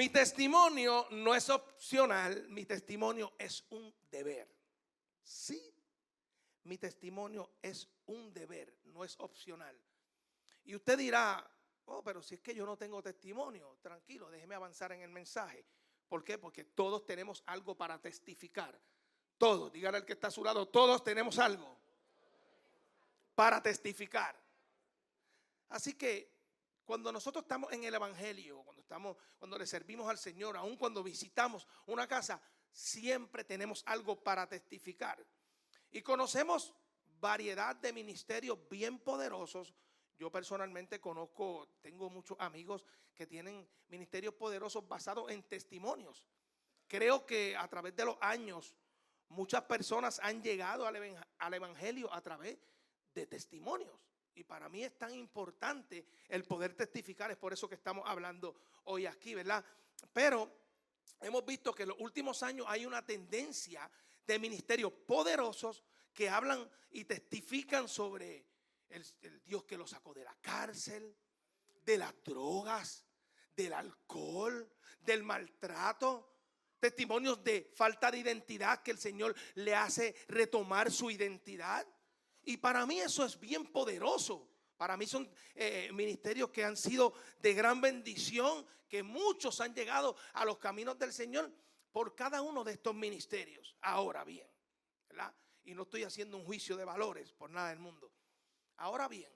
Mi testimonio no es opcional, mi testimonio es un deber. Sí, mi testimonio es un deber, no es opcional. Y usted dirá, oh, pero si es que yo no tengo testimonio, tranquilo, déjeme avanzar en el mensaje. ¿Por qué? Porque todos tenemos algo para testificar. Todos, dígale al que está a su lado, todos tenemos algo para testificar. Así que cuando nosotros estamos en el evangelio, cuando le servimos al Señor, aun cuando visitamos una casa, siempre tenemos algo para testificar. Y conocemos variedad de ministerios bien poderosos. Yo personalmente tengo muchos amigos que tienen ministerios poderosos basados en testimonios. Creo que a través de los años muchas personas han llegado al evangelio a través de testimonios. Y para mí es tan importante el poder testificar, es por eso que estamos hablando hoy aquí, ¿verdad? Pero hemos visto que en los últimos años hay una tendencia de ministerios poderosos que hablan y testifican sobre el Dios que los sacó de la cárcel, de las drogas, del alcohol, del maltrato. Testimonios de falta de identidad que el Señor le hace retomar su identidad. Y para mí eso es bien poderoso. Para mí son ministerios que han sido de gran bendición, que muchos han llegado a los caminos del Señor por cada uno de estos ministerios. Ahora bien, ¿verdad? Y no estoy haciendo un juicio de valores por nada del mundo. Ahora bien,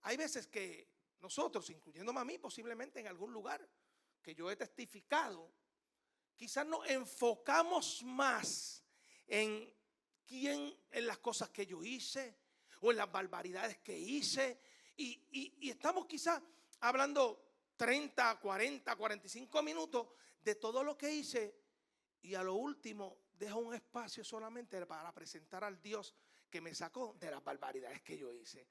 hay veces que nosotros, incluyéndome a mí, posiblemente en algún lugar que yo he testificado, quizás nos enfocamos más en las cosas que yo hice o en las barbaridades que hice y estamos quizás hablando 30, 40, 45 minutos de todo lo que hice y a lo último dejo un espacio solamente para presentar al Dios que me sacó de las barbaridades que yo hice.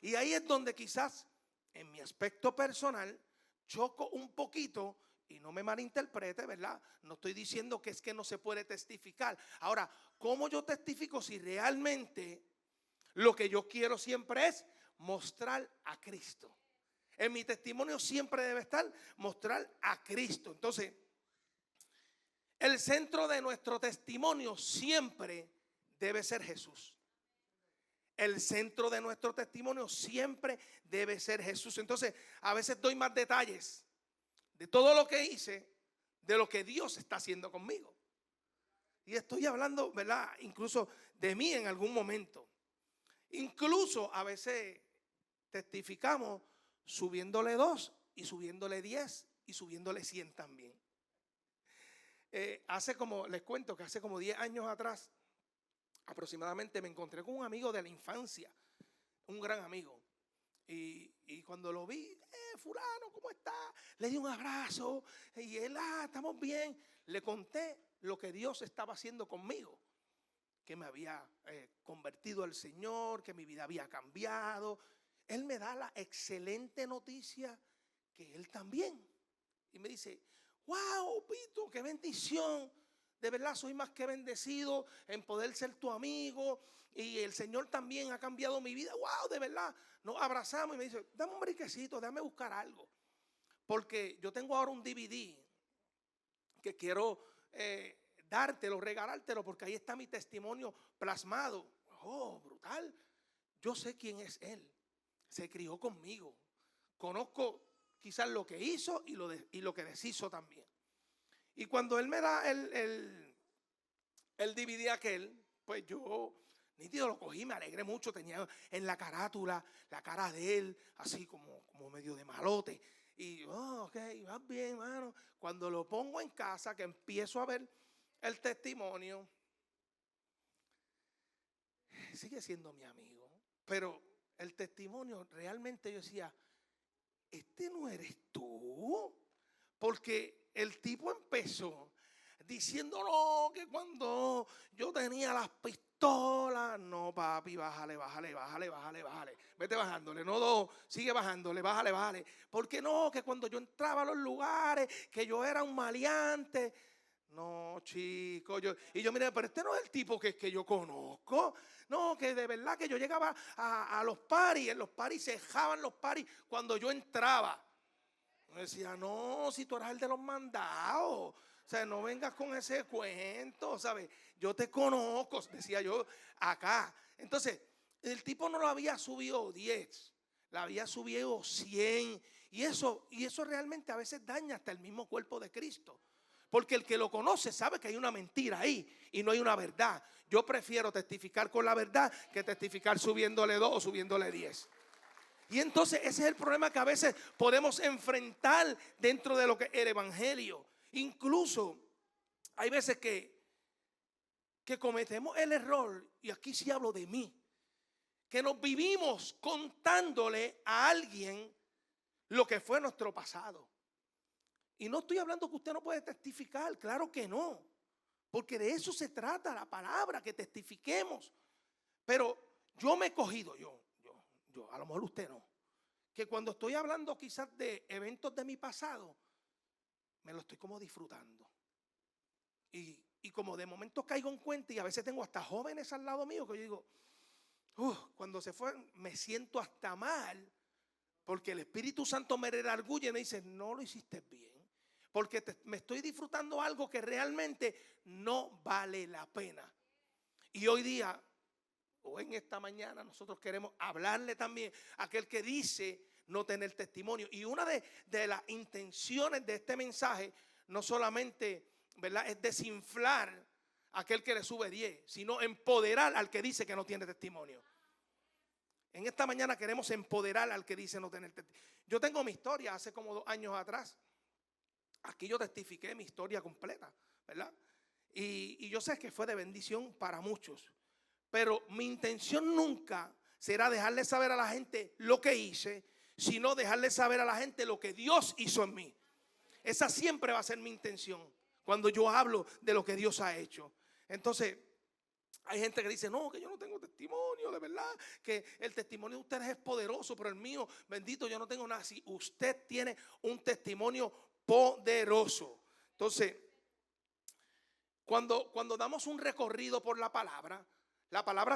Y ahí es donde quizás en mi aspecto personal choco un poquito. Y no me malinterprete, ¿verdad? No estoy diciendo que es que no se puede testificar. Ahora, ¿cómo yo testifico si realmente lo que yo quiero siempre es mostrar a Cristo? En mi testimonio siempre debe estar mostrar a Cristo. Entonces, el centro de nuestro testimonio siempre debe ser Jesús. El centro de nuestro testimonio siempre debe ser Jesús. Entonces, a veces doy más detalles de todo lo que hice, de lo que Dios está haciendo conmigo. Y estoy hablando, ¿verdad? Incluso de mí en algún momento. Incluso a veces testificamos subiéndole 2 y subiéndole 10 y subiéndole 100 también. Les cuento que hace como 10 años atrás, aproximadamente, me encontré con un amigo de la infancia, un gran amigo. Y cuando lo vi, fulano, ¿cómo está? Le di un abrazo y él, estamos bien. Le conté lo que Dios estaba haciendo conmigo, que me había convertido al Señor, que mi vida había cambiado. Él me da la excelente noticia que él también. Y me dice, wow, Pito, qué bendición. De verdad soy más que bendecido en poder ser tu amigo. Y el Señor también ha cambiado mi vida. Wow, de verdad. Nos abrazamos y me dice, dame un briquecito, déjame buscar algo. Porque yo tengo ahora un DVD que quiero dártelo, regalártelo, porque ahí está mi testimonio plasmado. Oh, brutal. Yo sé quién es él. Se crió conmigo. Conozco quizás lo que hizo y lo que deshizo también. Y cuando él me da el DVD aquel, pues yo nítido lo cogí, me alegré mucho. Tenía en la carátula la cara de él, así como medio de malote. Y, ok, vas bien, hermano. Cuando lo pongo en casa, que empiezo a ver el testimonio, sigue siendo mi amigo. Pero el testimonio, realmente yo decía, ¿este no eres tú? Porque el tipo empezó diciendo, no, que cuando yo tenía las pistolas, no, papi, bájale. Vete bajándole, no 2, sigue bajándole, bájale. Porque no, que cuando yo entraba a los lugares, que yo era un maleante. No, chico, yo miré, pero este no es el tipo que yo conozco. No, que de verdad que yo llegaba a los paris, en los paris se dejaban los paris cuando yo entraba. Yo decía, no, si tú eras el de los mandados, o sea, no vengas con ese cuento, ¿sabes? Yo te conozco, decía yo acá. Entonces, el tipo no lo había subido 10, la había subido 100. Y eso realmente a veces daña hasta el mismo cuerpo de Cristo. Porque el que lo conoce sabe que hay una mentira ahí y no hay una verdad. Yo prefiero testificar con la verdad que testificar subiéndole 2 o subiéndole 10. Y entonces ese es el problema que a veces podemos enfrentar dentro de lo que es el evangelio. Incluso hay veces que cometemos el error, y aquí sí hablo de mí, que nos vivimos contándole a alguien lo que fue nuestro pasado. Y no estoy hablando que usted no puede testificar, claro que no, porque de eso se trata la palabra, que testifiquemos. Pero yo me he cogido, yo, a lo mejor usted no, que cuando estoy hablando quizás de eventos de mi pasado, me lo estoy como disfrutando. Y como de momento caigo en cuenta, y a veces tengo hasta jóvenes al lado mío que yo digo, cuando se fue me siento hasta mal, porque el Espíritu Santo me redarguye y me dice, no lo hiciste bien, porque me estoy disfrutando algo que realmente no vale la pena. Y hoy día, o en esta mañana, nosotros queremos hablarle también a aquel que dice no tener testimonio. Y una de las intenciones de este mensaje no solamente, ¿verdad?, es desinflar a aquel que le sube 10, sino empoderar al que dice que no tiene testimonio. En esta mañana queremos empoderar al que dice no tener testimonio. Yo tengo mi historia hace como 2 años atrás. Aquí yo testifiqué mi historia completa, ¿verdad? Y yo sé que fue de bendición para muchos. Pero mi intención nunca será dejarle saber a la gente lo que hice, sino dejarle saber a la gente lo que Dios hizo en mí. Esa siempre va a ser mi intención cuando yo hablo de lo que Dios ha hecho. Entonces, hay gente que dice, no, que yo no tengo testimonio, de verdad, que el testimonio de ustedes es poderoso, pero el mío, bendito, yo no tengo nada. Si usted tiene un testimonio poderoso. Entonces, cuando damos un recorrido por la palabra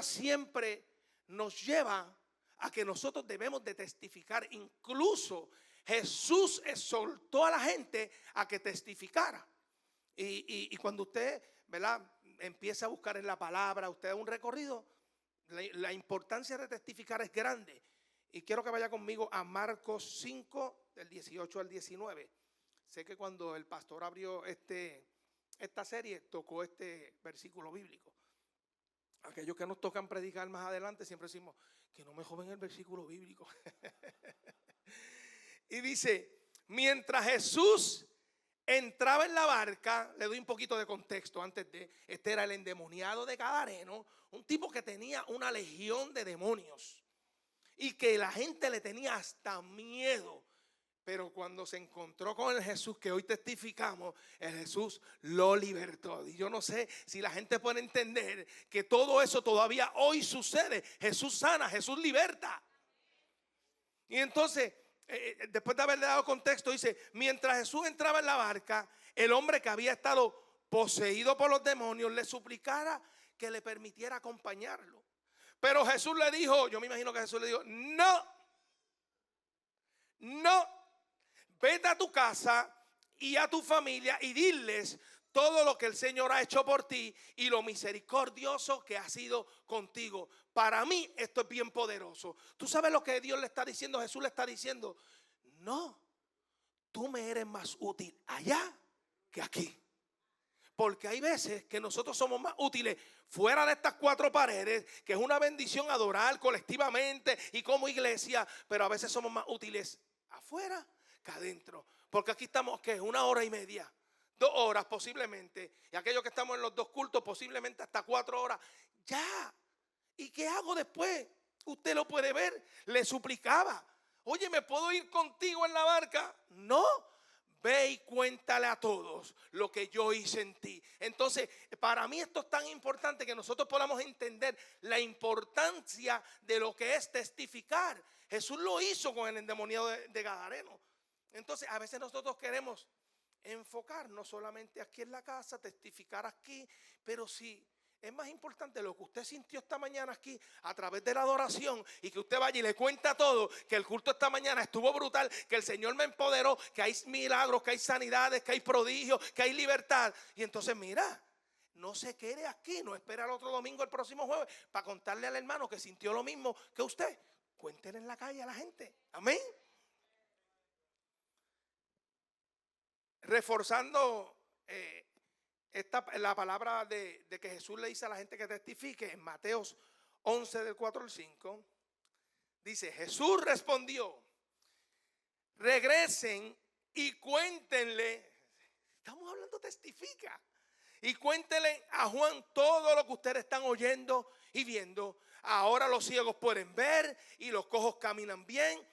siempre nos lleva a que nosotros debemos de testificar. Incluso Jesús exhortó a la gente a que testificara. Y cuando usted, ¿verdad?, empieza a buscar en la palabra, usted da un recorrido, la importancia de testificar es grande. Y quiero que vaya conmigo a Marcos 5, del 18 al 19. Sé que cuando el pastor abrió esta serie, tocó este versículo bíblico. Aquellos que nos tocan predicar más adelante siempre decimos que no me joden el versículo bíblico. Y dice, mientras Jesús entraba en la barca, le doy un poquito de contexto antes de, este era el endemoniado de Gadareno, un tipo que tenía una legión de demonios y que la gente le tenía hasta miedo. Pero cuando se encontró con el Jesús que hoy testificamos, el Jesús lo libertó. Y yo no sé si la gente puede entender que todo eso todavía hoy sucede. Jesús sana, Jesús liberta. Y entonces, después de haberle dado contexto, dice, mientras Jesús entraba en la barca, el hombre que había estado poseído por los demonios le suplicara que le permitiera acompañarlo. Pero Jesús le dijo, yo me imagino que Jesús le dijo, no. Vete a tu casa y a tu familia y diles todo lo que el Señor ha hecho por ti y lo misericordioso que ha sido contigo. Para mí esto es bien poderoso. ¿Tú sabes lo que Dios le está diciendo? Jesús le está diciendo, no, tú me eres más útil allá que aquí. Porque hay veces que nosotros somos más útiles fuera de estas 4 paredes, que es una bendición adorar colectivamente y como iglesia, pero a veces somos más útiles afuera que adentro. Porque aquí estamos, ¿qué? 1 hora y media, 2 horas posiblemente. Y aquellos que estamos en los 2 cultos posiblemente hasta 4 horas. Ya. ¿Y qué hago después? Usted lo puede ver. Le suplicaba, oye, ¿me puedo ir contigo en la barca? No. Ve y cuéntale a todos lo que yo hice en ti. Entonces, para mí esto es tan importante que nosotros podamos entender la importancia de lo que es testificar. Jesús lo hizo con el endemoniado de Gadareno. Entonces, a veces nosotros queremos enfocarnos solamente aquí en la casa, testificar aquí, pero si Es más importante lo que usted sintió esta mañana aquí a través de la adoración y que usted vaya y le cuenta todo, que el culto esta mañana estuvo brutal, que el Señor me empoderó, que hay milagros, que hay sanidades, que hay prodigios, que hay libertad. Y entonces mira, no se quede aquí, no espera el otro domingo, el próximo jueves, para contarle al hermano que sintió lo mismo que usted. Cuéntele en la calle a la gente. Amén. Reforzando la palabra de que Jesús le dice a la gente que testifique en Mateos 11 del 4 al 5, dice: Jesús respondió, regresen y cuéntenle, estamos hablando testifica, y cuéntenle a Juan todo lo que ustedes están oyendo y viendo. Ahora los ciegos pueden ver y los cojos caminan bien,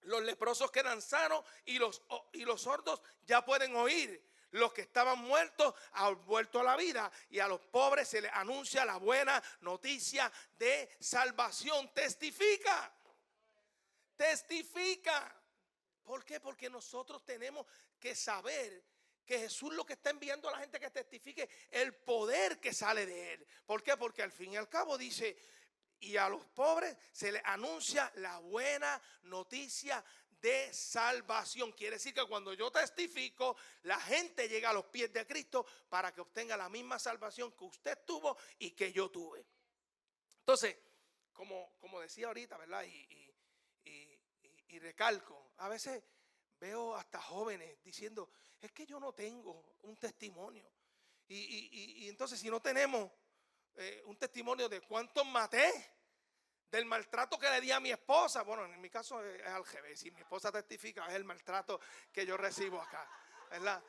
los leprosos quedan sanos y los sordos ya pueden oír. Los que estaban muertos han vuelto a la vida y a los pobres se les anuncia la buena noticia de salvación. Testifica. Testifica. ¿Por qué? Porque nosotros tenemos que saber que Jesús lo que está enviando a la gente que testifique el poder que sale de él. ¿Por qué? Porque al fin y al cabo dice, y a los pobres se les anuncia la buena noticia de salvación. Quiere decir que cuando yo testifico, la gente llega a los pies de Cristo para que obtenga la misma salvación que usted tuvo y que yo tuve. Entonces, como decía ahorita, ¿verdad? Y recalco, a veces veo hasta jóvenes diciendo, es que yo no tengo un testimonio. Y entonces si no tenemos un testimonio de cuántos maté, del maltrato que le di a mi esposa. Bueno, en mi caso es al revés. Si mi esposa testifica, es el maltrato que yo recibo acá, ¿verdad?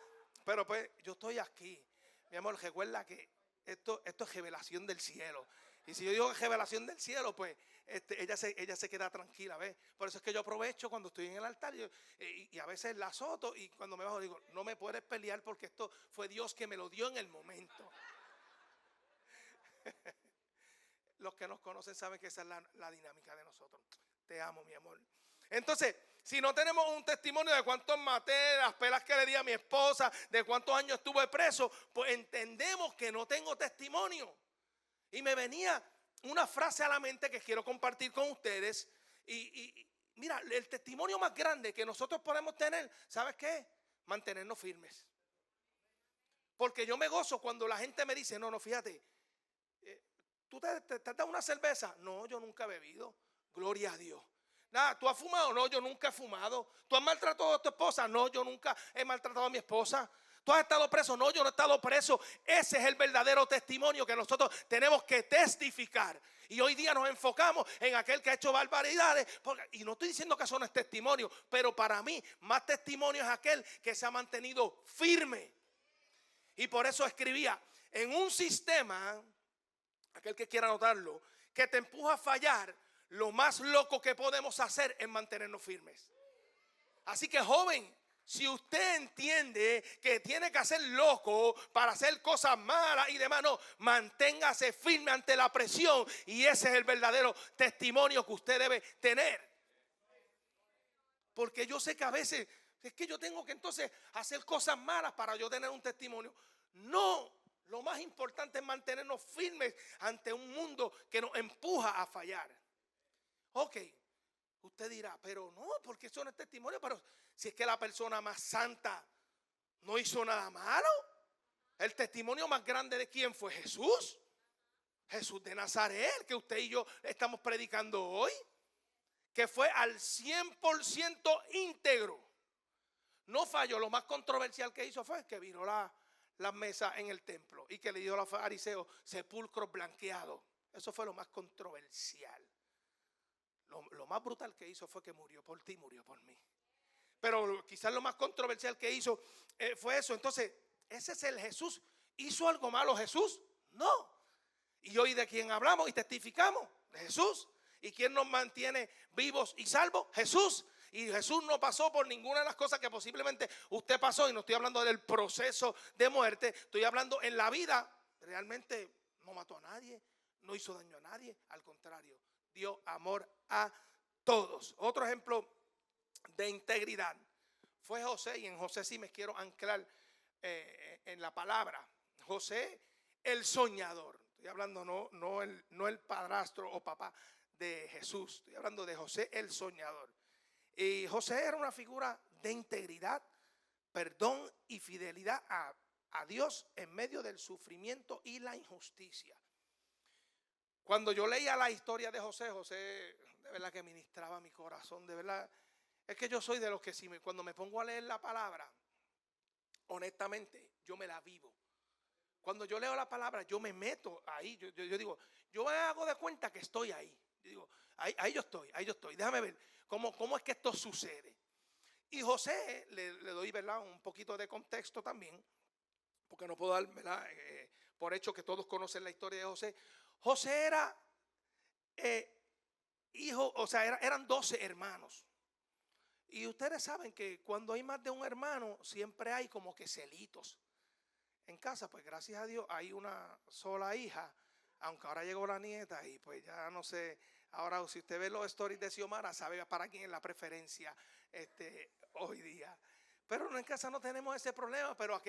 Pero pues yo estoy aquí. Mi amor, recuerda que esto es revelación del cielo. Y si yo digo revelación del cielo, pues ella se queda tranquila, ¿ves? Por eso es que yo aprovecho cuando estoy en el altar y a veces la azoto, y cuando me bajo digo, no me puedes pelear porque esto fue Dios que me lo dio en el momento. Los que nos conocen saben que esa es la dinámica de nosotros. Te amo, mi amor. Entonces, si no tenemos un testimonio de cuántos maté, las pelas que le di a mi esposa, de cuántos años estuve preso, pues entendemos que no tengo testimonio. Y me venía una frase a la mente que quiero compartir con ustedes. Y mira, el testimonio más grande que nosotros podemos tener, ¿sabes qué? Mantenernos firmes. Porque yo me gozo cuando la gente me dice, no, fíjate, ¿tú te has dado una cerveza? No, yo nunca he bebido. Gloria a Dios. Nada, ¿tú has fumado? No, yo nunca he fumado. ¿Tú has maltratado a tu esposa? No, yo nunca he maltratado a mi esposa. ¿Tú has estado preso? No, yo no he estado preso. Ese es el verdadero testimonio que nosotros tenemos que testificar. Y hoy día nos enfocamos en aquel que ha hecho barbaridades. Y no estoy diciendo que eso no es testimonio, pero para mí más testimonio es aquel que se ha mantenido firme. Y por eso escribía, en un sistema, aquel que quiera anotarlo, que te empuja a fallar, lo más loco que podemos hacer es mantenernos firmes. Así que, joven, si usted entiende que tiene que hacer loco para hacer cosas malas y demás, no, manténgase firme ante la presión, y ese es el verdadero testimonio que usted debe tener. Porque yo sé que a veces es que yo tengo que entonces hacer cosas malas para yo tener un testimonio. No, lo más importante es mantenernos firmes ante un mundo que nos empuja a fallar. Ok, usted dirá, pero no, porque eso no es testimonio. Pero si es que la persona más santa no hizo nada malo. El testimonio más grande de quién fue Jesús. Jesús de Nazaret, que usted y yo estamos predicando hoy. Que fue al 100% íntegro. No falló. Lo más controversial que hizo fue que viró las mesas en el templo y que le dio a los fariseos sepulcros blanqueados. Eso fue lo más controversial. Lo más brutal que hizo fue que murió por ti, murió por mí. Pero quizás lo más controversial que hizo fue eso. Entonces, ese es el Jesús. ¿Hizo algo malo Jesús? No. ¿Y hoy de quién hablamos y testificamos? De Jesús. ¿Y quién nos mantiene vivos y salvos? Jesús. Y Jesús no pasó por ninguna de las cosas que posiblemente usted pasó. Y no estoy hablando del proceso de muerte. Estoy hablando en la vida. Realmente no mató a nadie. No hizo daño a nadie. Al contrario, dio amor a todos. Otro ejemplo de integridad fue José. Y en José sí me quiero anclar en la palabra. José, el soñador. Estoy hablando no el padrastro o papá de Jesús. Estoy hablando de José el soñador. Y José era una figura de integridad, perdón y fidelidad a Dios en medio del sufrimiento y la injusticia. Cuando yo leía la historia de José, José de verdad que ministraba mi corazón, de verdad. Es que yo soy de los que cuando me pongo a leer la palabra, honestamente, yo me la vivo. Cuando yo leo la palabra, yo me meto ahí. Yo digo, yo me hago de cuenta que estoy ahí. Yo digo, ahí yo estoy. Déjame ver cómo es que esto sucede. Y José, le doy, ¿verdad?, un poquito de contexto también, porque no puedo dar, ¿verdad?, por hecho que todos conocen la historia de José. José era hijo, o sea, eran 12 hermanos. Y ustedes saben que cuando hay más de un hermano, siempre hay como que celitos. En casa, pues gracias a Dios, hay una sola hija, aunque ahora llegó la nieta y pues ya no sé. Ahora, si usted ve los stories de Xiomara, sabe para quién es la preferencia hoy día. Pero en casa no tenemos ese problema, pero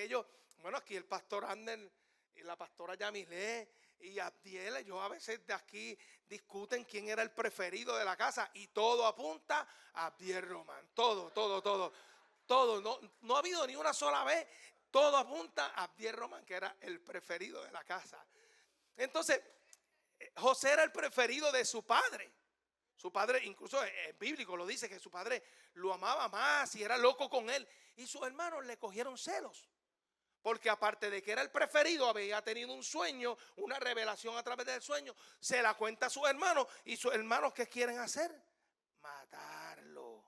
bueno, aquí el pastor Ander y la pastora Yamilé y Abdiel, yo a veces de aquí discuten quién era el preferido de la casa y todo apunta a Abdiel Román. Todo. No ha habido ni una sola vez. Todo apunta a Abdiel Román, que era el preferido de la casa. Entonces, José era el preferido de su padre. Su padre, incluso es bíblico, lo dice, que su padre lo amaba más y era loco con él. Y sus hermanos le cogieron celos. Porque aparte de que era el preferido, había tenido un sueño, una revelación a través del sueño. Se la cuenta a sus hermanos. Y sus hermanos, ¿qué quieren hacer? Matarlo.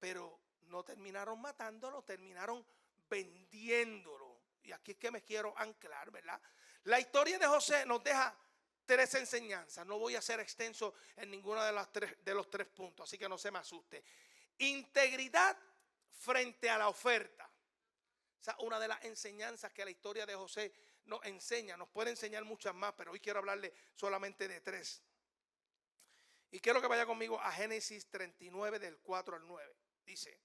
Pero no terminaron matándolo, terminaron vendiéndolo. Y aquí es que me quiero anclar, ¿verdad? La historia de José nos deja 3 enseñanzas. No voy a ser extenso en ninguno de los 3 puntos, así que no se me asuste. Integridad frente a la oferta. Esa es una de las enseñanzas que la historia de José nos enseña. Nos puede enseñar muchas más, pero hoy quiero hablarle solamente de 3. Y quiero que vaya conmigo a Génesis 39 del 4 al 9. Dice: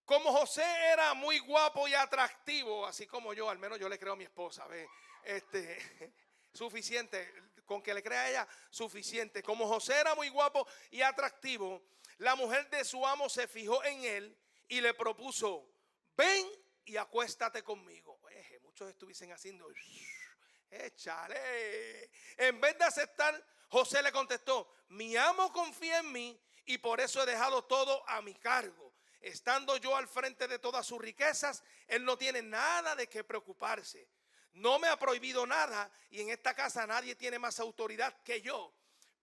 como José era muy guapo y atractivo, así como yo, al menos yo le creo a mi esposa, ¿ve? Suficiente, con que le crea a ella, suficiente. Como José era muy guapo y atractivo, la mujer de su amo se fijó en él y le propuso: ven y acuéstate conmigo. Muchos estuviesen haciendo, échale. En vez de aceptar, José le contestó: mi amo confía en mí y por eso he dejado todo a mi cargo. Estando yo al frente de todas sus riquezas, él no tiene nada de qué preocuparse. No me ha prohibido nada y en esta casa nadie tiene más autoridad que yo.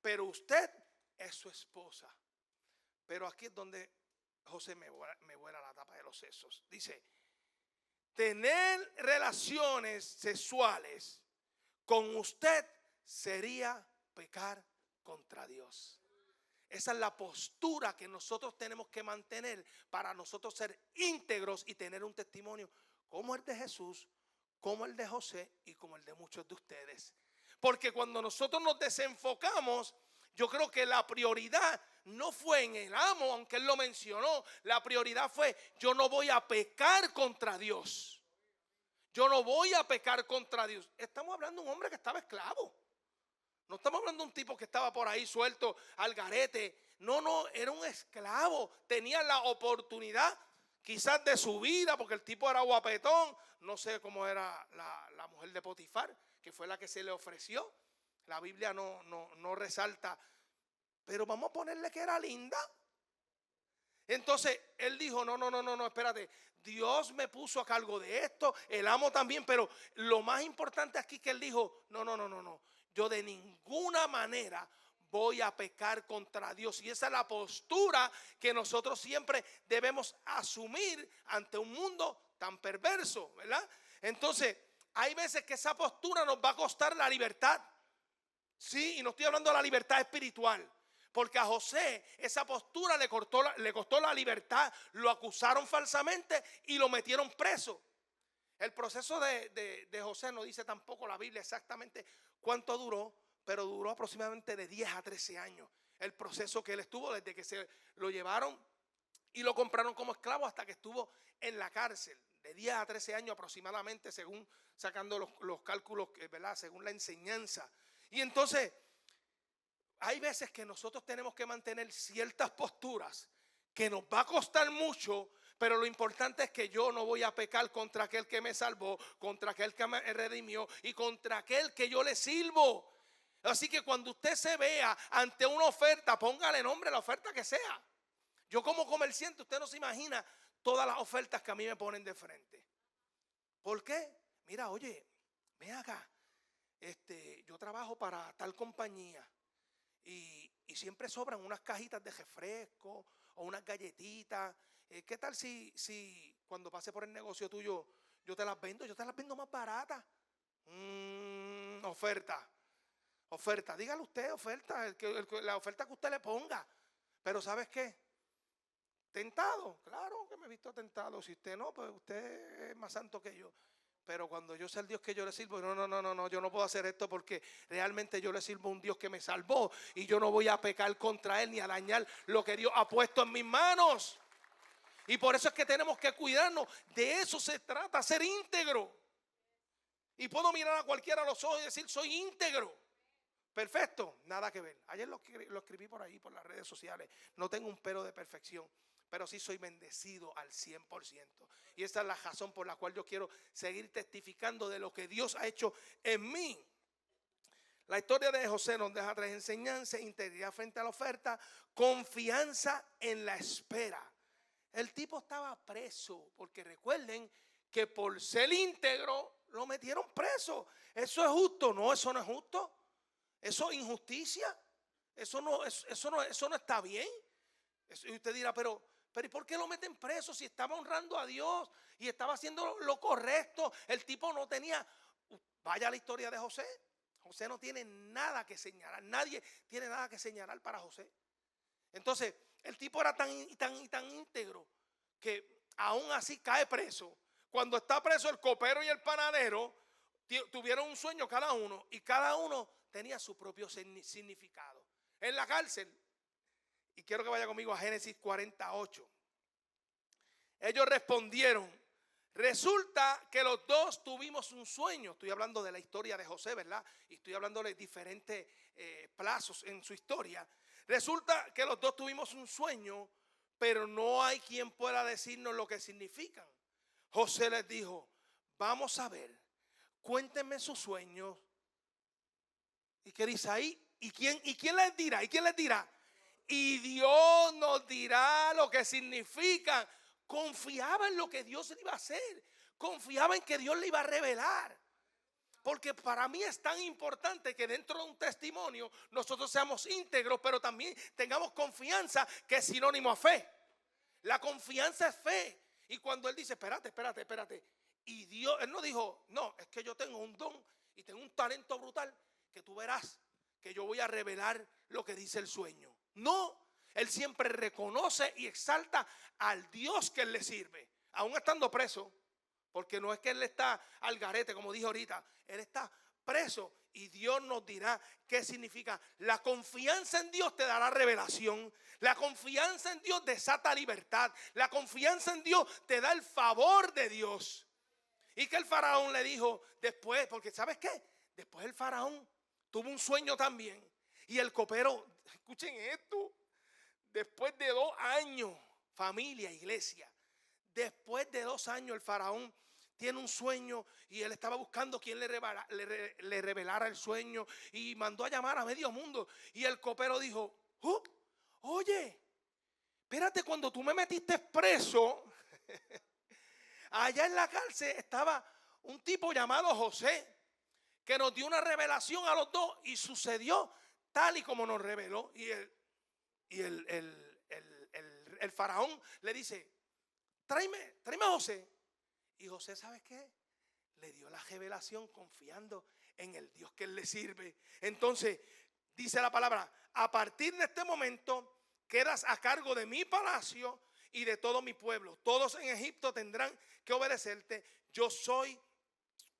Pero usted es su esposa. Pero aquí es donde José me vuela la tapa de los sesos. Dice: tener relaciones sexuales con usted sería pecar contra Dios. Esa es la postura que nosotros tenemos que mantener para nosotros ser íntegros y tener un testimonio como el de Jesús, como el de José y como el de muchos de ustedes. Porque cuando nosotros nos desenfocamos, yo creo que la prioridad no fue en el amo, aunque él lo mencionó. La prioridad fue: yo no voy a pecar contra Dios. Yo no voy a pecar contra Dios. Estamos hablando de un hombre que estaba esclavo. No estamos hablando de un tipo que estaba por ahí suelto al garete. No, era un esclavo. Tenía la oportunidad quizás de su vida, porque el tipo era guapetón. No sé cómo era la mujer de Potifar, que fue la que se le ofreció. La Biblia no resalta, pero vamos a ponerle que era linda. Entonces él dijo: no, espérate. Dios me puso a cargo de esto, el amo también, pero lo más importante aquí que él dijo: no. Yo de ninguna manera voy a pecar contra Dios. Y esa es la postura que nosotros siempre debemos asumir ante un mundo tan perverso, ¿verdad? Entonces, hay veces que esa postura nos va a costar la libertad. Sí, y no estoy hablando de la libertad espiritual. Porque a José esa postura le costó la libertad. Lo acusaron falsamente y lo metieron preso. El proceso de José no dice tampoco la Biblia exactamente cuánto duró, pero duró aproximadamente de 10 a 13 años. El proceso que él estuvo desde que se lo llevaron y lo compraron como esclavo hasta que estuvo en la cárcel. de 10 a 13 años aproximadamente, según sacando los cálculos, ¿verdad? Según la enseñanza. Y entonces, hay veces que nosotros tenemos que mantener ciertas posturas que nos va a costar mucho, pero lo importante es que yo no voy a pecar contra aquel que me salvó, contra aquel que me redimió y contra aquel que yo le sirvo. Así que cuando usted se vea ante una oferta, póngale nombre a la oferta que sea. Yo como comerciante, usted no se imagina todas las ofertas que a mí me ponen de frente. ¿Por qué? Mira, oye, ven acá. Yo trabajo para tal compañía y siempre sobran unas cajitas de refresco o unas galletitas. ¿Qué tal si cuando pase por el negocio tuyo yo te las vendo? Yo te las vendo más baratas. Oferta, dígale usted, oferta, la oferta que usted le ponga. Pero ¿sabes qué? Tentado, claro que me he visto tentado. Si usted no, pues usted es más santo que yo. Pero cuando yo sé al Dios que yo le sirvo, no, yo no puedo hacer esto porque realmente yo le sirvo a un Dios que me salvó y yo no voy a pecar contra Él ni a dañar lo que Dios ha puesto en mis manos. Y por eso es que tenemos que cuidarnos. De eso se trata, ser íntegro. Y puedo mirar a cualquiera a los ojos y decir, soy íntegro. Perfecto, nada que ver. Ayer lo escribí por ahí, por las redes sociales. No tengo un pero de perfección, pero sí soy bendecido al 100%. Y esa es la razón por la cual yo quiero seguir testificando de lo que Dios ha hecho en mí. La historia de José nos deja tres enseñanzas: integridad frente a la oferta, confianza en la espera. El tipo estaba preso, porque recuerden que por ser íntegro lo metieron preso. ¿Eso es justo? No, eso no es justo. Eso es injusticia. Eso no está bien. Y usted dirá, pero ¿y por qué lo meten preso si estaba honrando a Dios y estaba haciendo lo correcto? El tipo no tenía, vaya la historia de José. José no tiene nada que señalar. Nadie tiene nada que señalar para José. Entonces, el tipo era tan íntegro que aún así cae preso. Cuando está preso, el copero y el panadero tuvieron un sueño cada uno y cada uno tenía su propio significado. En la cárcel, y quiero que vaya conmigo a Génesis 48. Ellos respondieron, resulta que los dos tuvimos un sueño. Estoy hablando de la historia de José, ¿verdad? Y estoy hablando de diferentes plazos en su historia. Resulta que los dos tuvimos un sueño, pero no hay quien pueda decirnos lo que significan. José les dijo, vamos a ver, cuéntenme sus sueños. ¿Y qué dice ahí? ¿Y quién les dirá? ¿Y quién les dirá? Y Dios nos dirá lo que significan. Confiaba en lo que Dios le iba a hacer. Confiaba en que Dios le iba a revelar. Porque para mí es tan importante que dentro de un testimonio nosotros seamos íntegros, pero también tengamos confianza, que es sinónimo a fe. La confianza es fe. Y cuando él dice, espérate. Y Dios, él no dijo, no, es que yo tengo un don y tengo un talento brutal que tú verás que yo voy a revelar lo que dice el sueño. No, él siempre reconoce y exalta al Dios que él le sirve, aún estando preso. Porque no es que él está al garete, como dije ahorita. Él está preso y Dios nos dirá qué significa. La confianza en Dios te dará revelación. La confianza en Dios desata libertad. La confianza en Dios te da el favor de Dios. Y que el faraón le dijo después, porque ¿sabes qué? Después el faraón tuvo un sueño también. Y el copero, escuchen esto, después de 2 años, familia, iglesia, después de 2 años el faraón tiene un sueño y él estaba buscando quien le revelara el sueño y mandó a llamar a medio mundo. Y el copero dijo, oye, espérate, cuando tú me metiste preso, allá en la cárcel estaba un tipo llamado José, que nos dio una revelación a los dos y sucedió tal y como nos reveló. Y el faraón le dice, tráeme a José. Y José, ¿sabes qué? Le dio la revelación confiando en el Dios que él le sirve. Entonces, dice la palabra, a partir de este momento quedas a cargo de mi palacio y de todo mi pueblo. Todos en Egipto tendrán que obedecerte.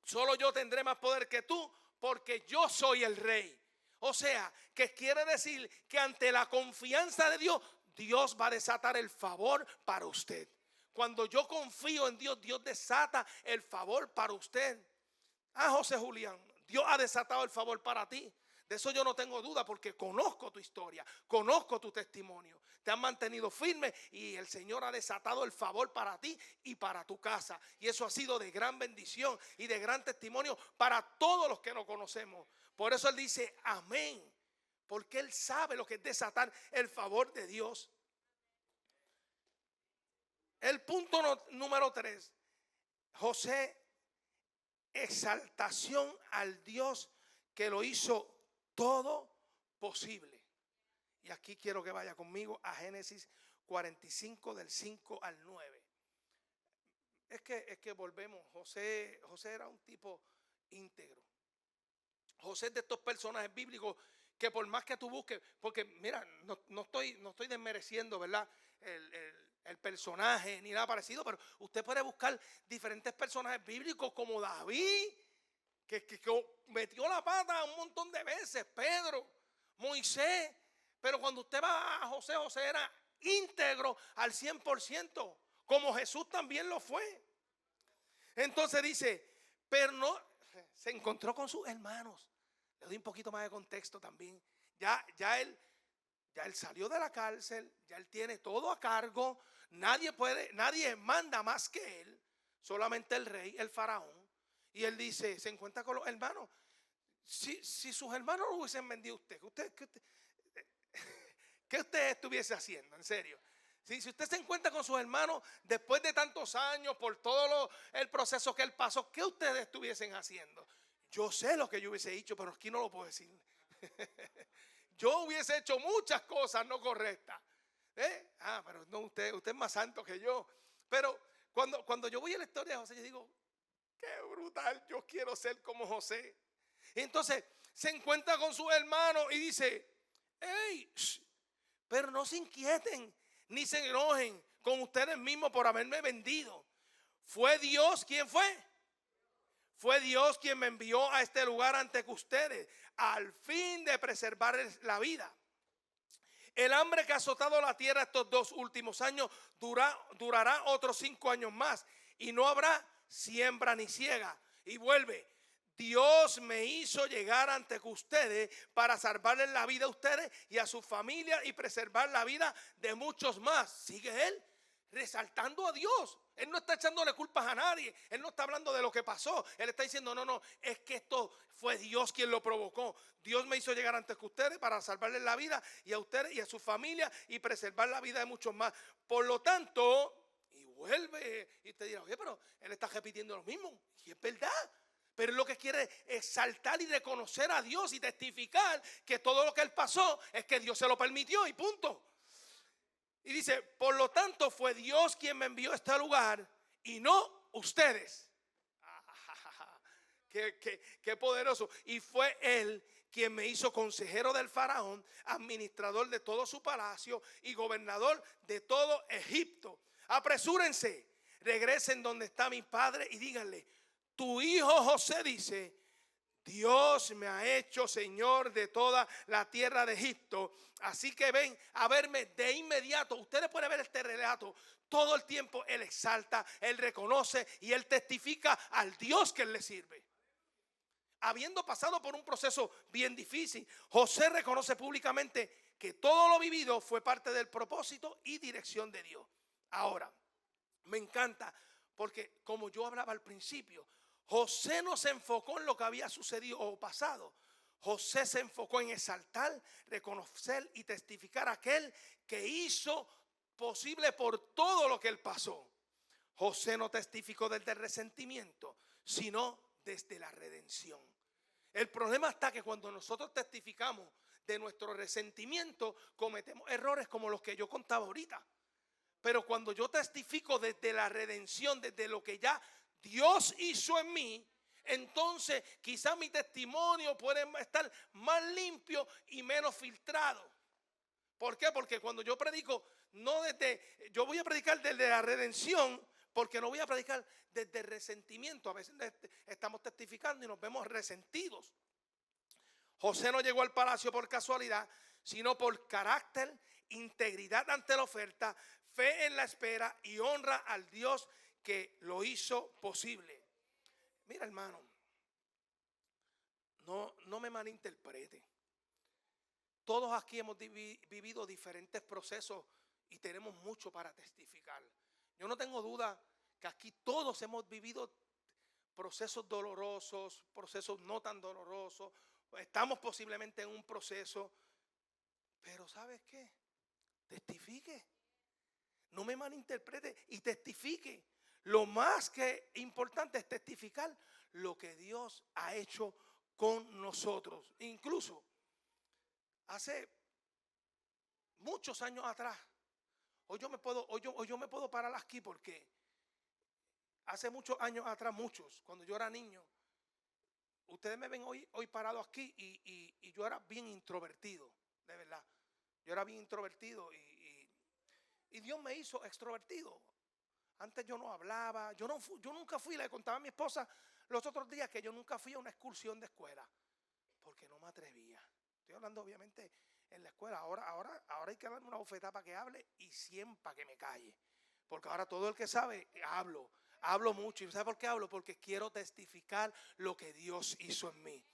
Solo yo tendré más poder que tú, porque yo soy el rey. O sea, que quiere decir que ante la confianza de Dios, Dios va a desatar el favor para usted. Cuando yo confío en Dios, Dios desata el favor para usted. José Julián, Dios ha desatado el favor para ti. De eso yo no tengo duda, porque conozco tu historia, conozco tu testimonio. Te han mantenido firme y el Señor ha desatado el favor para ti y para tu casa. Y eso ha sido de gran bendición y de gran testimonio para todos los que nos conocemos. Por eso Él dice amén, porque Él sabe lo que es desatar el favor de Dios. El punto número 3, José, exaltación al Dios que lo hizo todo posible. Y aquí quiero que vaya conmigo a Génesis 45 del 5 al 9. Es que volvemos. José era un tipo íntegro. José es de estos personajes bíblicos que por más que tú busques, porque mira, no estoy desmereciendo, ¿verdad?, el personaje ni nada parecido, pero usted puede buscar diferentes personajes bíblicos como David, que metió la pata un montón de veces, Pedro, Moisés, pero cuando usted va a José, José era íntegro al 100%, como Jesús también lo fue. Entonces dice, pero no, se encontró con sus hermanos. Le doy un poquito más de contexto también. Ya él salió de la cárcel, ya él tiene todo a cargo. Nadie manda más que él, solamente el rey, el faraón. Y él dice, se encuentra con los hermanos. Si sus hermanos lo hubiesen vendido a usted, ¿qué usted estuviese haciendo? En serio. Si usted se encuentra con sus hermanos después de tantos años, por todo el proceso que él pasó, ¿qué ustedes estuviesen haciendo? Yo sé lo que yo hubiese hecho, pero aquí no lo puedo decir. Yo hubiese hecho muchas cosas no correctas. Pero no, usted es más santo que yo. Pero cuando yo voy a la historia de José, yo digo, qué brutal, yo quiero ser como José. Y entonces se encuentra con sus hermanos y dice, hey, pero no se inquieten ni se enojen con ustedes mismos por haberme vendido. ¿Fue Dios quien fue? Fue Dios quien me envió a este lugar ante ustedes, al fin de preservar la vida. El hambre que ha azotado la tierra estos 2 últimos años durará otros 5 años más, y no habrá siembra ni siega. Y vuelve, Dios me hizo llegar ante ustedes para salvarles la vida a ustedes y a su familia y preservar la vida de muchos más. Sigue él resaltando a Dios. Él no está echándole culpas a nadie. Él no está hablando de lo que pasó. Él está diciendo, no, es que esto fue Dios quien lo provocó. Dios me hizo llegar antes que ustedes para salvarles la vida y a ustedes y a su familia y preservar la vida de muchos más. Por lo tanto, y vuelve, y usted dirá, oye, pero él está repitiendo lo mismo. Y es verdad. Pero él lo que quiere es exaltar y reconocer a Dios y testificar que todo lo que él pasó es que Dios se lo permitió y punto. Y dice, por lo tanto fue Dios quien me envió a este lugar y no ustedes. Qué poderoso. Y fue Él quien me hizo consejero del faraón, administrador de todo su palacio y gobernador de todo Egipto. Apresúrense, regresen donde está mi padre y díganle, tu hijo José dice, Dios me ha hecho señor de toda la tierra de Egipto. Así que ven a verme de inmediato. Ustedes pueden ver este relato. Todo el tiempo él exalta, él reconoce y él testifica al Dios que él le sirve. Habiendo pasado por un proceso bien difícil, José reconoce públicamente que todo lo vivido fue parte del propósito y dirección de Dios. Ahora, me encanta porque como yo hablaba al principio, José no se enfocó en lo que había sucedido o pasado. José se enfocó en exaltar, reconocer y testificar a aquel que hizo posible por todo lo que él pasó. José no testificó desde el resentimiento, sino desde la redención. El problema está que cuando nosotros testificamos de nuestro resentimiento, cometemos errores como los que yo contaba ahorita. Pero cuando yo testifico desde la redención, desde lo que ya Dios hizo en mí, entonces quizás mi testimonio puede estar más limpio y menos filtrado. ¿Por qué? Porque cuando yo predico, yo voy a predicar desde la redención, porque no voy a predicar desde el resentimiento. A veces estamos testificando y nos vemos resentidos. José no llegó al palacio por casualidad, sino por carácter, integridad ante la oferta, fe en la espera y honra al Dios que lo hizo posible. Mira, hermano, no me malinterprete. Todos aquí hemos vivido diferentes procesos y tenemos mucho para testificar. Yo no tengo duda que aquí todos hemos vivido procesos dolorosos, procesos no tan dolorosos. Estamos posiblemente en un proceso. Pero ¿sabes qué? Testifique. No me malinterprete y testifique. Lo más que importante es testificar lo que Dios ha hecho con nosotros. Incluso hace muchos años atrás, hoy yo me puedo parar aquí porque hace muchos años atrás, cuando yo era niño, ustedes me ven hoy parado aquí y yo era bien introvertido, de verdad. Yo era bien introvertido y Dios me hizo extrovertido. Antes yo no hablaba, yo nunca fui, le contaba a mi esposa los otros días que yo nunca fui a una excursión de escuela, porque no me atrevía. Estoy hablando obviamente en la escuela. Ahora hay que darme una bofetada para que hable y 100 para que me calle. Porque ahora todo el que sabe, hablo mucho. ¿Y sabe por qué hablo? Porque quiero testificar lo que Dios hizo en mí.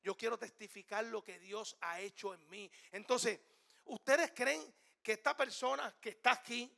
Yo quiero testificar lo que Dios ha hecho en mí. Entonces, ¿ustedes creen que esta persona que está aquí,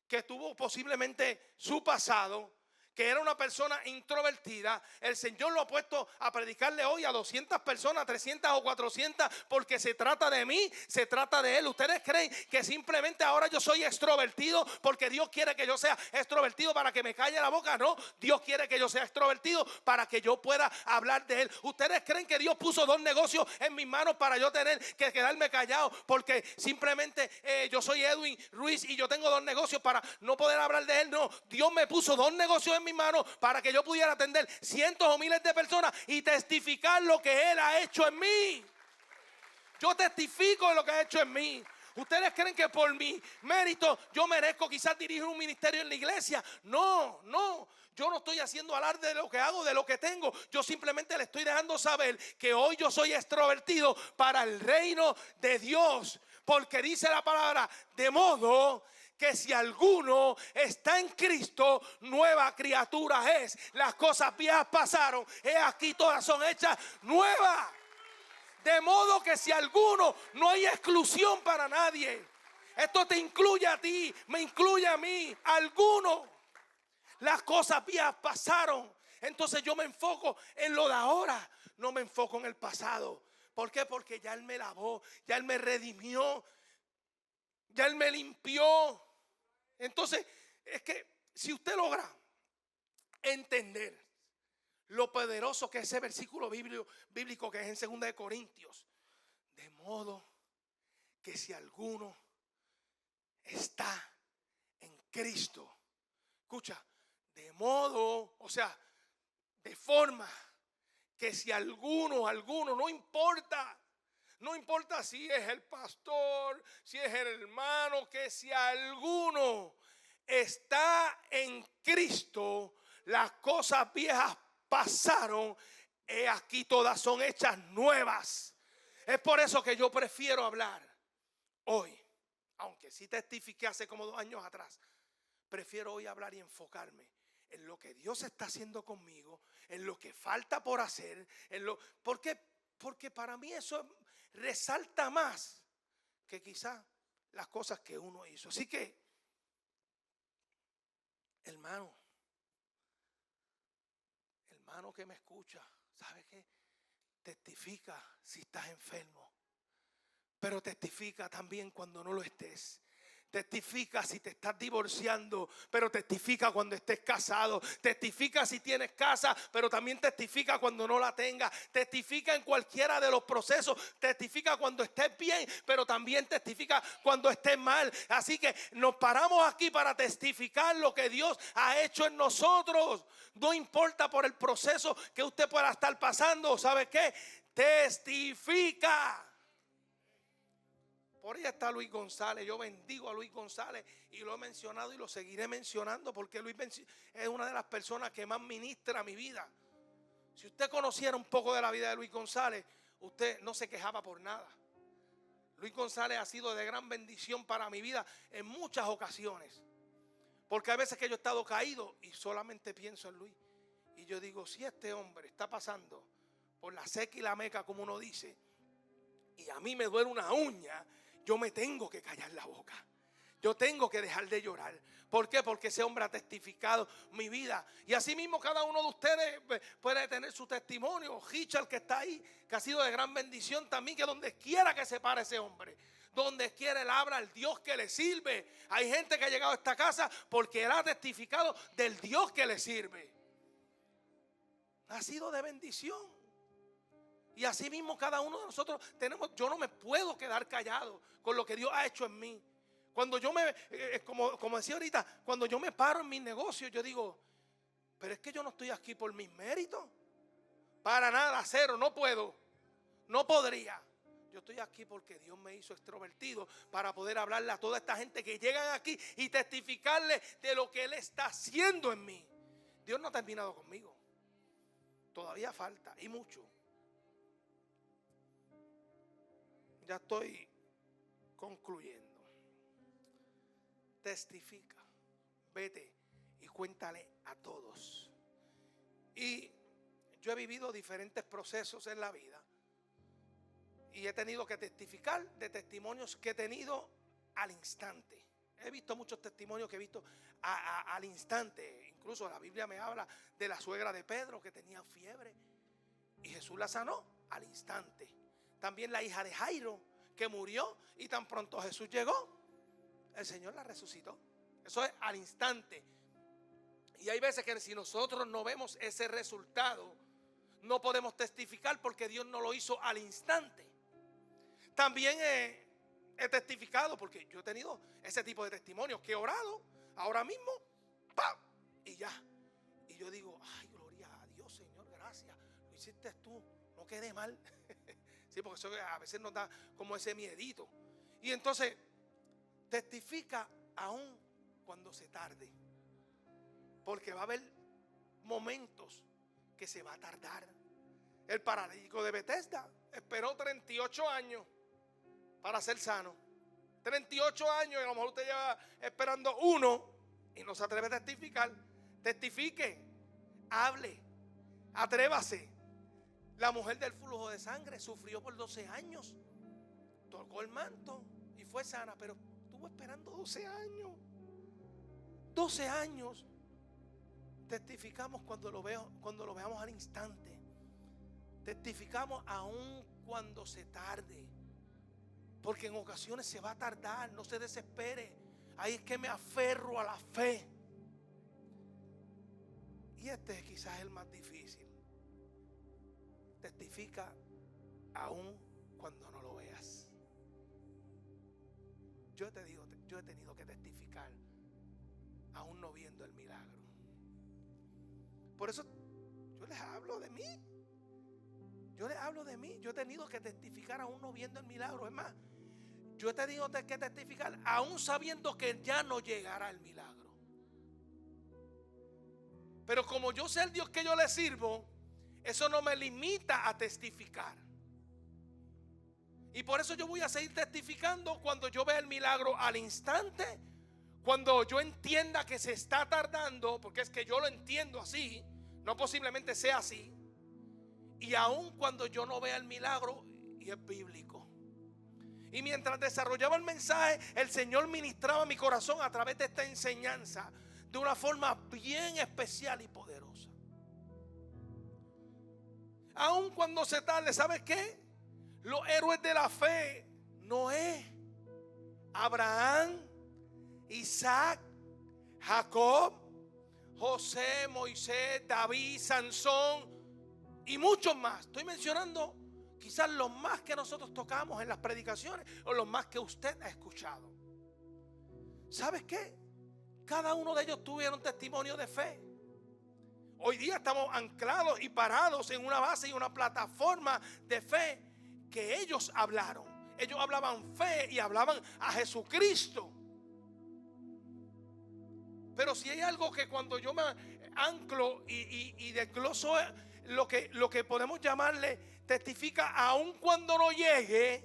que tuvo posiblemente su pasado, que era una persona introvertida, el Señor lo ha puesto a predicarle hoy a 200 personas, 300 o 400, porque se trata de mí, se trata de Él? ¿Ustedes creen que simplemente ahora yo soy extrovertido porque Dios quiere que yo sea extrovertido para que me calle la boca? No, Dios quiere que yo sea extrovertido para que yo pueda hablar de Él. ¿Ustedes creen que Dios puso 2 negocios en mis manos para yo tener que quedarme callado porque simplemente yo soy Edwin Ruiz y yo tengo 2 negocios para no poder hablar de Él? No, Dios me puso 2 negocios en mis manos para que yo pudiera atender cientos o miles de personas y testificar lo que Él ha hecho en mí. Yo testifico de lo que ha hecho en mí. ¿Ustedes creen que por mi mérito yo merezco quizás dirigir un ministerio en la iglesia? No. Yo no estoy haciendo alarde de lo que hago, de lo que tengo. Yo simplemente le estoy dejando saber que hoy yo soy extrovertido para el reino de Dios. Porque dice la palabra, de modo que si alguno está en Cristo, nueva criatura es. Las cosas viejas pasaron, he aquí todas son hechas nuevas. De modo que si alguno, no hay exclusión para nadie. Esto te incluye a ti, me incluye a mí, alguno. Las cosas viejas pasaron. Entonces yo me enfoco en lo de ahora, no me enfoco en el pasado. ¿Por qué? Porque ya Él me lavó, ya Él me redimió, ya Él me limpió. Entonces, es que si usted logra entender lo poderoso que es ese versículo bíblico que es en 2 de Corintios, de modo que si alguno está en Cristo, escucha, de modo, o sea, de forma que si alguno, no importa si es el pastor, si es el hermano, que si alguno está en Cristo, las cosas viejas pasaron, he aquí todas son hechas nuevas. Es por eso que yo prefiero hablar hoy, aunque sí testifiqué hace como 2 años atrás, prefiero hoy hablar y enfocarme en lo que Dios está haciendo conmigo, en lo que falta por hacer, porque para mí eso resalta más que quizás las cosas que uno hizo. Así que, hermano que me escucha, ¿sabe qué? Testifica si estás enfermo, pero testifica también cuando no lo estés. Testifica si te estás divorciando, pero testifica cuando estés casado. Testifica si tienes casa, pero también testifica cuando no la tengas. Testifica en cualquiera de los procesos. Testifica cuando estés bien, pero también testifica cuando estés mal. Así que nos paramos aquí para testificar lo que Dios ha hecho en nosotros. No importa por el proceso que usted pueda estar pasando. ¿Sabe qué? Testifica. Por ahí está Luis González. Yo bendigo a Luis González y lo he mencionado y lo seguiré mencionando porque Luis es una de las personas que más ministra mi vida. Si usted conociera un poco de la vida de Luis González, usted no se quejaba por nada. Luis González ha sido de gran bendición para mi vida en muchas ocasiones. Porque hay veces que yo he estado caído y solamente pienso en Luis. Y yo digo, si este hombre está pasando por la seca y la meca, como uno dice, y a mí me duele una uña, yo me tengo que callar la boca. Yo tengo que dejar de llorar. ¿Por qué? Porque ese hombre ha testificado mi vida. Y así mismo cada uno de ustedes puede tener su testimonio. Richard, que está ahí, que ha sido de gran bendición también, que donde quiera que se pare ese hombre, donde quiera él habla al Dios que le sirve. Hay gente que ha llegado a esta casa porque él ha testificado del Dios que le sirve. Ha sido de bendición. Y así mismo cada uno de nosotros tenemos. Yo no me puedo quedar callado con lo que Dios ha hecho en mí. Cuando yo como decía ahorita, cuando yo me paro en mis negocios, yo digo, pero es que yo no estoy aquí por mis méritos. Para nada, cero, no puedo. No podría. Yo estoy aquí porque Dios me hizo extrovertido para poder hablarle a toda esta gente que llegan aquí y testificarle de lo que Él está haciendo en mí. Dios no ha terminado conmigo. Todavía falta y mucho. Ya estoy concluyendo. Testifica, vete y cuéntale a todos. Y yo he vivido diferentes procesos en la vida y he tenido que testificar de testimonios que he tenido al instante. He visto muchos testimonios que he visto al instante. Incluso la Biblia me habla de la suegra de Pedro que tenía fiebre y Jesús la sanó al instante. También la hija de Jairo que murió y tan pronto Jesús llegó, el Señor la resucitó. Eso es al instante. Y hay veces que si nosotros no vemos ese resultado, no podemos testificar porque Dios no lo hizo al instante. También he testificado porque yo he tenido ese tipo de testimonios que he orado ahora mismo, ¡pam! Y ya. Y yo digo, ay, gloria a Dios, Señor, gracias. Lo hiciste tú, no quedé mal. Sí, porque eso a veces nos da como ese miedito. Y entonces testifica aún cuando se tarde. Porque va a haber momentos que se va a tardar. El paralítico de Bethesda esperó 38 años para ser sano. 38 años y a lo mejor usted lleva esperando uno y no se atreve a testificar. Testifique, hable, atrévase. La mujer del flujo de sangre sufrió por 12 años. Tocó el manto y fue sana, pero estuvo esperando 12 años. 12 años. Testificamos cuando lo veamos al instante. Testificamos aún cuando se tarde. Porque en ocasiones se va a tardar, no se desespere. Ahí es que me aferro a la fe. Y este es quizás el más difícil. Testifica aún cuando no lo veas. Yo he tenido que testificar aún no viendo el milagro. Por eso yo les hablo de mí. Yo les hablo de mí. Yo he tenido que testificar aún no viendo el milagro. Es más, yo he tenido que testificar aún sabiendo que ya no llegará el milagro. Pero como yo sé el Dios que yo le sirvo, eso no me limita a testificar. Y por eso yo voy a seguir testificando cuando yo vea el milagro al instante. Cuando yo entienda que se está tardando, porque es que yo lo entiendo así, no posiblemente sea así. Y aun cuando yo no vea el milagro, y es bíblico. Y mientras desarrollaba el mensaje, el Señor ministraba mi corazón a través de esta enseñanza de una forma bien especial y poderosa. Aun cuando se tarde, ¿sabes qué? Los héroes de la fe, Noé, Abraham, Isaac, Jacob, José, Moisés, David, Sansón y muchos más. Estoy mencionando quizás los más que nosotros tocamos en las predicaciones o los más que usted ha escuchado. ¿Sabes qué? Cada uno de ellos tuvieron testimonio de fe. Hoy día estamos anclados y parados en una base y una plataforma de fe que ellos hablaron. Ellos hablaban fe y hablaban a Jesucristo. Pero si hay algo que cuando yo me anclo y desgloso lo que podemos llamarle testifica aun cuando no llegue,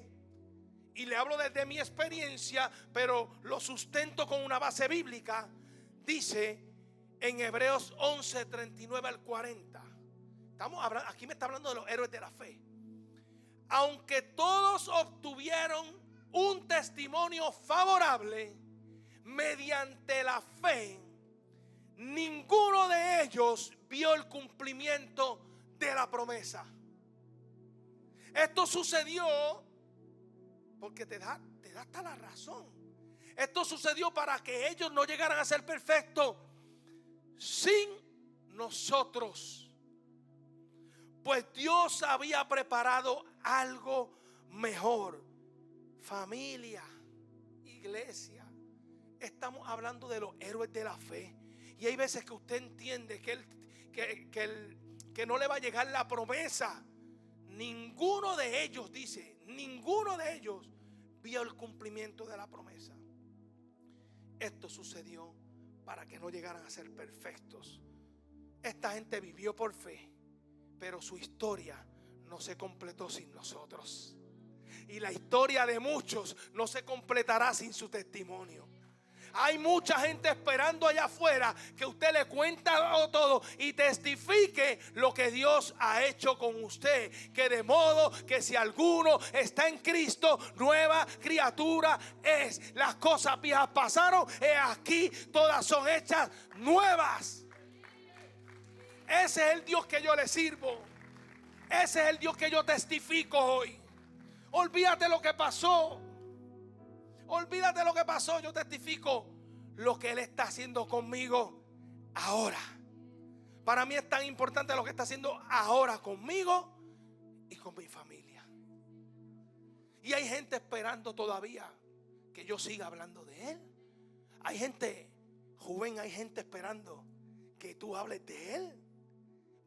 y le hablo desde mi experiencia, pero lo sustento con una base bíblica. Dice en Hebreos 11, 39 al 40. Aquí me está hablando de los héroes de la fe. Aunque todos obtuvieron un testimonio favorable, mediante la fe, ninguno de ellos vio el cumplimiento de la promesa. Esto sucedió porque te da hasta la razón. Esto sucedió para que ellos no llegaran a ser perfectos sin nosotros. Pues Dios había preparado algo mejor. Familia, iglesia, estamos hablando de los héroes de la fe. Y hay veces que usted entiende que no le va a llegar la promesa. Ninguno de ellos, dice, ninguno de ellos vio el cumplimiento de la promesa. Esto sucedió para que no llegaran a ser perfectos. Esta gente vivió por fe, pero su historia no se completó sin nosotros. Y la historia de muchos no se completará sin su testimonio. Hay mucha gente esperando allá afuera que usted le cuenta todo y testifique lo que Dios ha hecho con usted. Que de modo que si alguno está en Cristo, nueva criatura es. Las cosas viejas pasaron, he aquí todas son hechas nuevas. Ese es el Dios que yo le sirvo. Ese es el Dios que yo testifico hoy. Olvídate lo que pasó. Olvídate lo que pasó. Yo testifico lo que Él está haciendo conmigo ahora. Para mí es tan importante lo que está haciendo ahora conmigo y con mi familia. Y hay gente esperando todavía que yo siga hablando de Él. Hay gente, joven, hay gente esperando que tú hables de Él.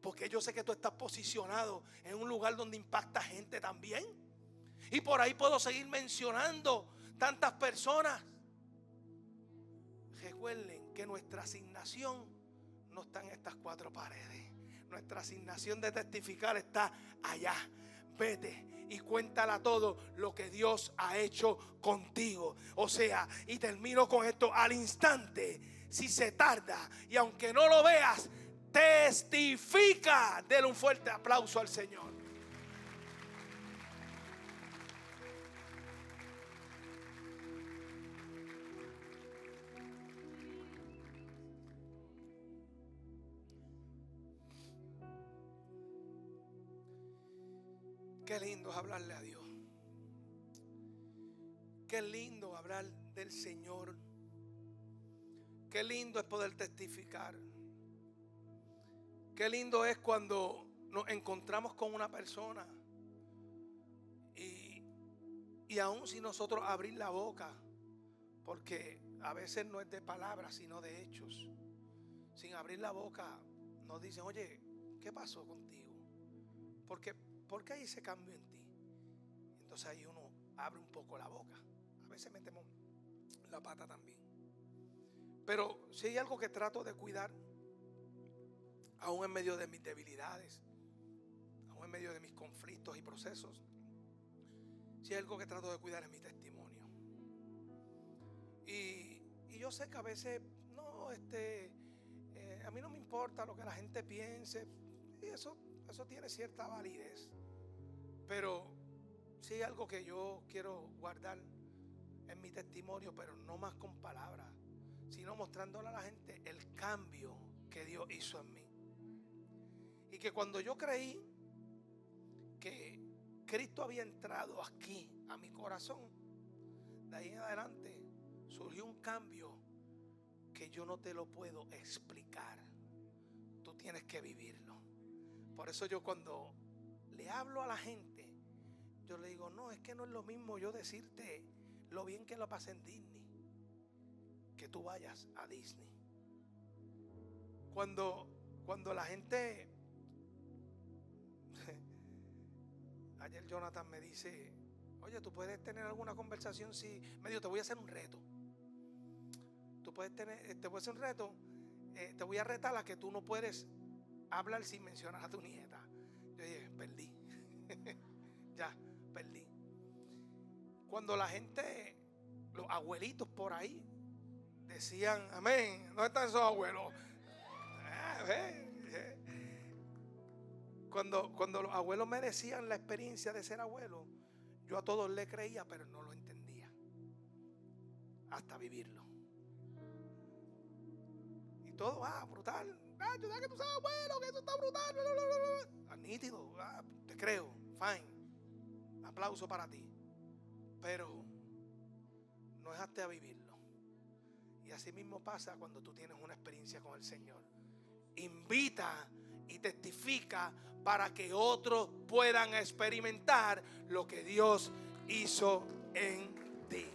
Porque yo sé que tú estás posicionado en un lugar donde impacta gente también. Y por ahí puedo seguir mencionando tantas personas. Recuerden que nuestra asignación no está en estas cuatro paredes. Nuestra asignación de testificar está allá. Vete y cuéntala todo lo que Dios ha hecho contigo. O sea, y termino con esto al instante. Si se tarda y aunque no lo veas, testifica. Dele un fuerte aplauso al Señor. Qué lindo es hablarle a Dios. Qué lindo hablar del Señor. Qué lindo es poder testificar. Qué lindo es cuando nos encontramos con una persona y aún sin nosotros abrir la boca, porque a veces no es de palabras sino de hechos. Sin abrir la boca nos dicen: oye, ¿qué pasó contigo? ¿Por qué hay ese cambio en ti? Entonces ahí uno abre un poco la boca. A veces metemos la pata también. Pero si hay algo que trato de cuidar, aún en medio de mis debilidades, aún en medio de mis conflictos y procesos, si hay algo que trato de cuidar es mi testimonio. Y yo sé que a veces a mí no me importa lo que la gente piense, y eso tiene cierta validez. Pero si hay algo que yo quiero guardar en mi testimonio, pero no más con palabras, sino mostrándole a la gente el cambio que Dios hizo en mí. Y que cuando yo creí que Cristo había entrado aquí a mi corazón, de ahí en adelante surgió un cambio que yo no te lo puedo explicar. Tú tienes que vivirlo. Por eso yo cuando le hablo a la gente, yo le digo: no, es que no es lo mismo yo decirte lo bien que lo pasé en Disney, que tú vayas a Disney. Cuando la gente ayer Jonathan me dice: oye, tú puedes tener alguna conversación si medio te voy a hacer un reto. Te voy a hacer un reto. Te voy a retar a que tú no puedes hablar sin mencionar a tu nieta. Yo dije: perdí. Ya, perdí. Cuando la gente, los abuelitos por ahí, decían, amén, ¿dónde están esos abuelos? Cuando los abuelos me decían la experiencia de ser abuelo, yo a todos le creía, pero no lo entendía hasta vivirlo. Y todo, brutal. Yo sé que tú sabes, abuelo, que eso está brutal. Nítido, te creo, fine. Aplauso para ti. Pero no es hasta vivirlo. Y así mismo pasa cuando tú tienes una experiencia con el Señor. Invita y testifica para que otros puedan experimentar lo que Dios hizo en ti.